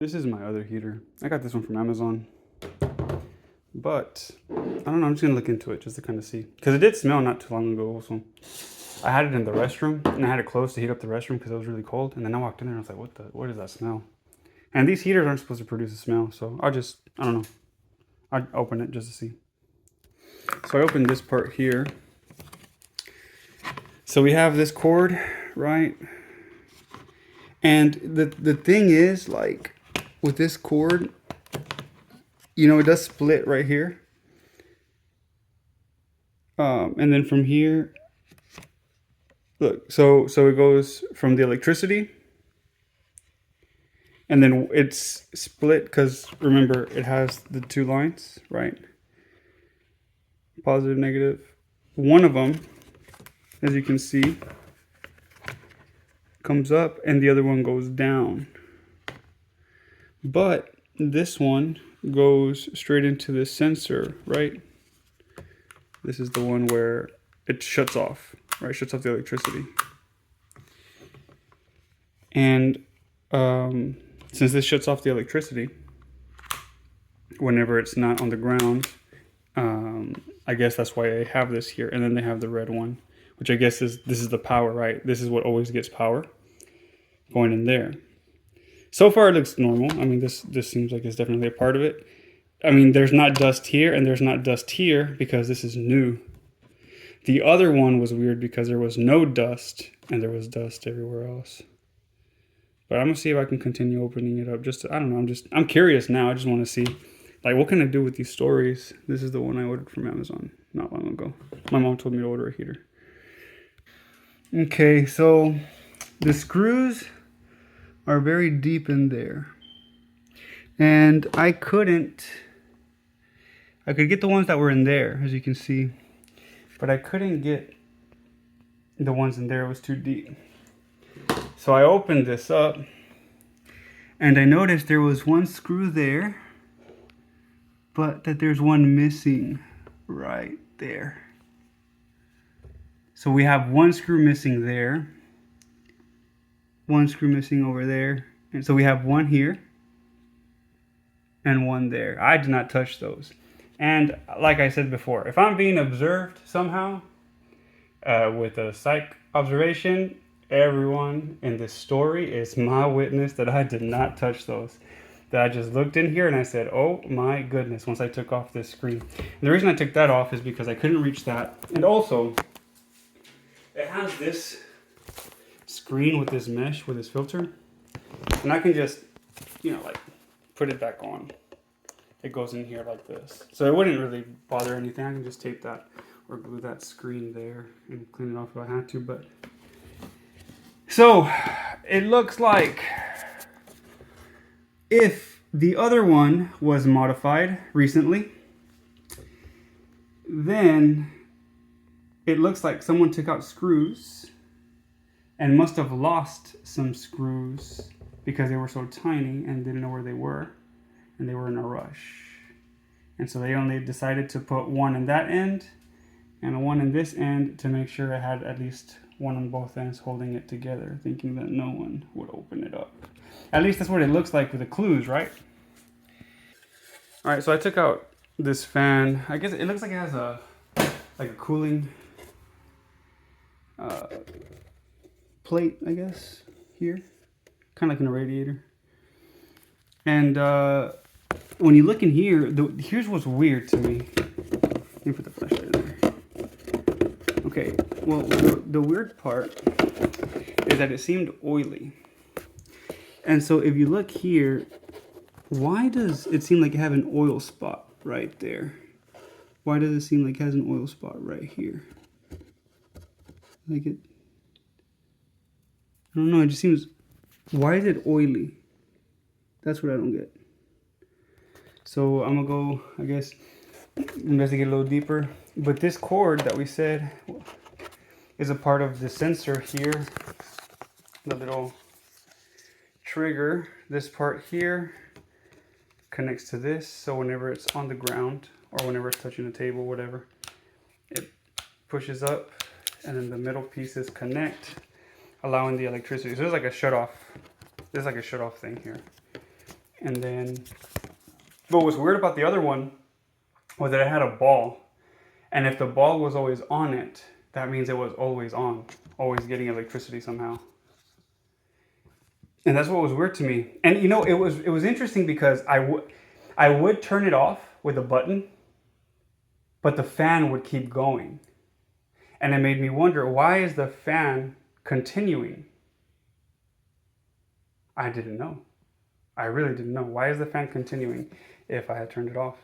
This is my other heater. I got this one from Amazon. But I don't know, I'm just gonna look into it just to kind of see. Because it did smell not too long ago also. I had it in the restroom and I had it closed to heat up the restroom because it was really cold. And then I walked in there and I was like, what is that smell? And these heaters aren't supposed to produce a smell. So I don't know. I'd open it just to see. So I opened this part here. So we have this cord, right? And the thing is, like, with this cord, you know, it does split right here. And then from here, look, so it goes from the electricity, and then it's split because remember it has the two lines, right? Positive, negative. One of them, as you can see, comes up and the other one goes down. But this one goes straight into the sensor, right? This is the one where it shuts off, right? Shuts off the electricity. And since this shuts off the electricity whenever it's not on the ground, I guess that's why I have this here. And then they have the red one, which I guess is, this is the power, right? This is what always gets power going in there. So far it looks normal. I mean, this seems like it's definitely a part of it. I mean, there's not dust here and there's not dust here because this is new. The other one was weird because there was no dust and there was dust everywhere else. But I'm gonna see if I can continue opening it up. I don't know, I'm curious now. I just want to see, like, what can I do with these stories? This is the one I ordered from Amazon not long ago. My mom told me to order a heater. Okay, so the screws are very deep in there. And I could get the ones that were in there, as you can see. But I couldn't get the ones in there, it was too deep. So I opened this up and I noticed there was one screw there, but that there's one missing right there. So we have one screw missing there, one screw missing over there, and so we have one here and one there. I did not touch those. And like I said before, if I'm being observed somehow with a psych observation, everyone in this story is my witness that I did not touch those. That I just looked in here and I said, oh my goodness, once I took off this screen. And the reason I took that off is because I couldn't reach that. And also, it has this screen with this mesh, with this filter. And I can just, you know, like, put it back on. It goes in here like this. So it wouldn't really bother anything. I can just tape that or glue that screen there and clean it off if I had to. But so it looks like if the other one was modified recently, then it looks like someone took out screws and must have lost some screws because they were so tiny and didn't know where they were. And they were in a rush. And so they only decided to put one in that end and one in this end to make sure it had at least one on both ends holding it together, thinking that no one would open it up. At least that's what it looks like with the clues, right? All right, so I took out this fan. I guess it looks like it has a cooling plate, I guess, here. Kind of like in a radiator. And when you look in here, here's what's weird to me. Let me put the flashlight in there. Okay, well, the weird part is that it seemed oily. And so if you look here, why does it seem like it have an oil spot right there? Why does it seem like it has an oil spot right here? Like it, I don't know, it just seems, why is it oily? That's what I don't get. So I'm gonna go, I guess, investigate a little deeper. But this cord that we said is a part of the sensor here. The little trigger, this part here connects to this. So whenever it's on the ground or whenever it's touching the table, whatever, it pushes up and then the middle pieces connect, allowing the electricity. So there's like a shut off. There's like a shut off thing here. And then, but what was weird about the other one was that it had a ball. And if the ball was always on it, that means it was always on, always getting electricity somehow. And that's what was weird to me. And it was interesting because I would turn it off with a button, but the fan would keep going. And it made me wonder, why is the fan continuing? I didn't know. I really didn't know. Why is the fan continuing if I had turned it off?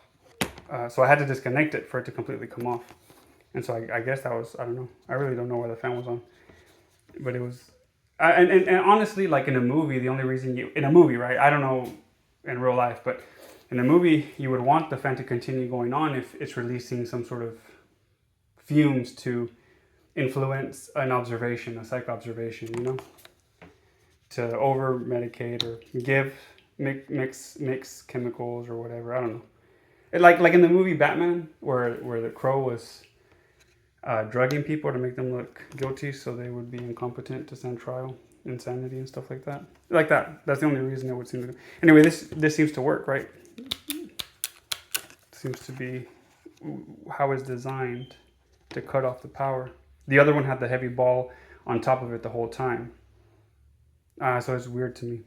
So I had to disconnect it for it to completely come off. And so I guess that was, I don't know. I really don't know why the fan was on. But it was, and honestly, like in a movie, the only reason in a movie, right? I don't know in real life, but in a movie, you would want the fan to continue going on if it's releasing some sort of fumes to influence an observation, a psych observation, to over medicate or mix chemicals or whatever. I don't know. Like in the movie Batman, where the Crow was drugging people to make them look guilty, so they would be incompetent to stand trial, insanity and stuff like that. Like that. That's the only reason it would seem to. Anyway, this seems to work, right? Seems to be how it's designed to cut off the power. The other one had the heavy ball on top of it the whole time. So it's weird to me.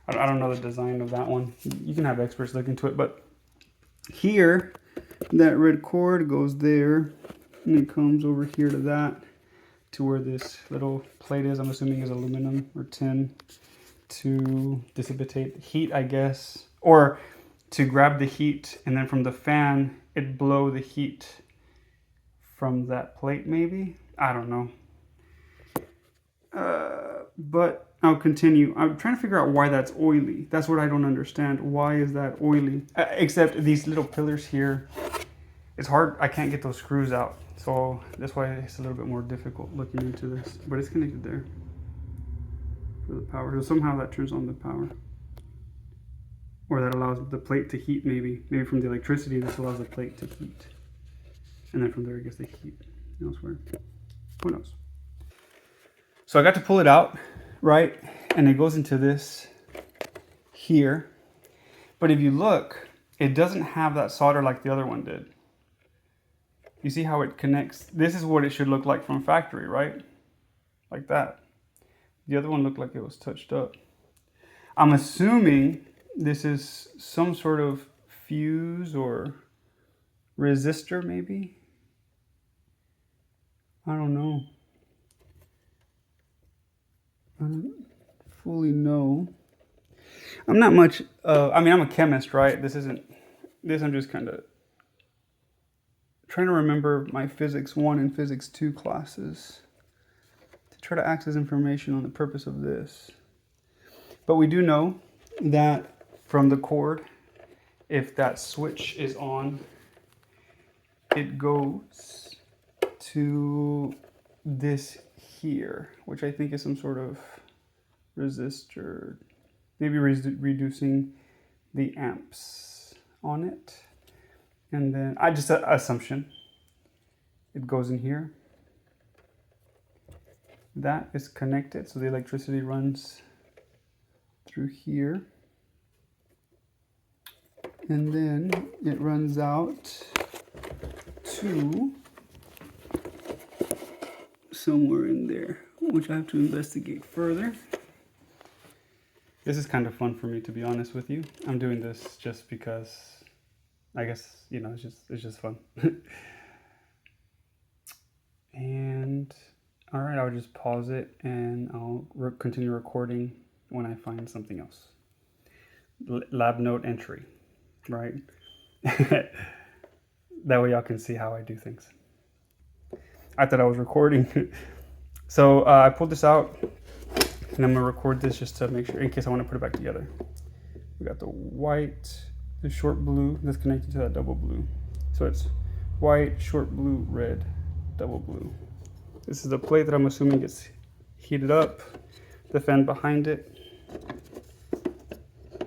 I don't know the design of that one. You can have experts look into it, but here, that red cord goes there, and it comes over here to that, to where this little plate is. I'm assuming is aluminum or tin to dissipate heat, I guess, or to grab the heat, and then from the fan, it blow the heat from that plate, maybe? I don't know. But I'll continue. I'm trying to figure out why that's oily. That's what I don't understand. Why is that oily? Except these little pillars here. It's hard. I can't get those screws out. So that's why it's a little bit more difficult looking into this. But it's connected there for the power. So somehow that turns on the power. Or that allows the plate to heat, maybe. Maybe from the electricity, this allows the plate to heat. And then from there it gets the heat elsewhere. Who knows? So I got to pull it out, right? And it goes into this here. But if you look, it doesn't have that solder like the other one did. You see how it connects? This is what it should look like from factory, right? Like that. The other one looked like it was touched up. I'm assuming this is some sort of fuse or resistor, maybe? I don't know. I don't fully know. I'm not much, I'm a chemist, right? This I'm just kind of trying to remember my Physics 1 and Physics 2 classes to try to access information on the purpose of this. But we do know that from the cord, if that switch is on, it goes to this here, which I think is some sort of resistor, maybe reducing the amps on it. And then assumption, it goes in here. That is connected, so the electricity runs through here. And then it runs out to somewhere in there, which I have to investigate further. This is kind of fun for me, to be honest with you. I'm doing this just because, I guess, it's just fun. And all right, I'll just pause it and I'll continue recording when I find something else. Lab note entry, right? That way y'all can see how I do things. I thought I was recording. So I pulled this out and I'm gonna record this just to make sure, in case I want to put it back together. We got the white, the short blue that's connected to that double blue. So it's white, short blue, red, double blue. This is the plate that I'm assuming gets heated up, the fan behind it,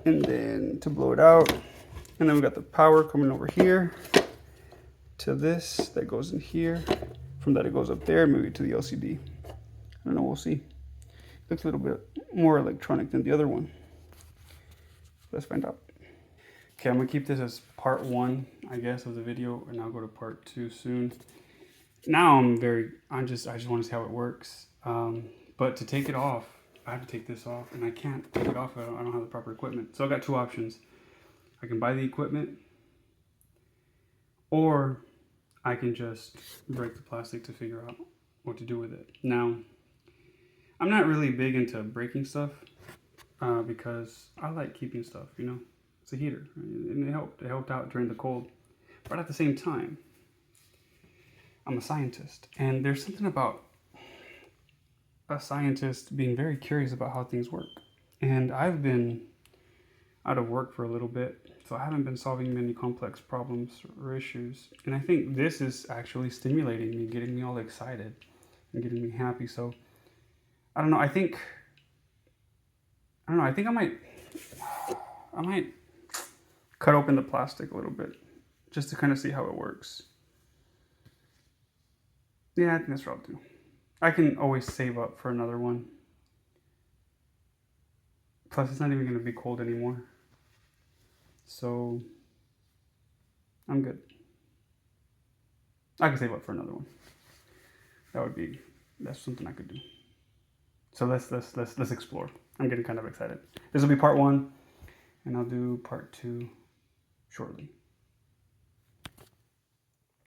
and then to blow it out. And then we got the power coming over here to this that goes in here. From that it goes up there, maybe to the LCD. I don't know, we'll see. Looks a little bit more electronic than the other one. Let's find out. Okay, I'm gonna keep this as part 1, I guess, of the video, and I'll go to part 2 soon. Now I just want to see how it works. But to take it off, I have to take this off, and I can't take it off if I don't have the proper equipment. So I got 2 options. I can buy the equipment, or I can just break the plastic to figure out what to do with it. Now, I'm not really big into breaking stuff because I like keeping stuff, you know. It's a heater, and it helped out during the cold. But at the same time, I'm a scientist, and there's something about a scientist being very curious about how things work. And I've been out of work for a little bit, so I haven't been solving many complex problems or issues. And I think this is actually stimulating me, getting me all excited and getting me happy. So I don't know. I think I might cut open the plastic a little bit just to kind of see how it works. Yeah, I think that's what I'll do. I can always save up for another one. Plus, it's not even going to be cold anymore. So, I'm good. I can save up for another one. That's something I could do. So let's explore. I'm getting kind of excited. This will be part 1, and I'll do part 2 shortly.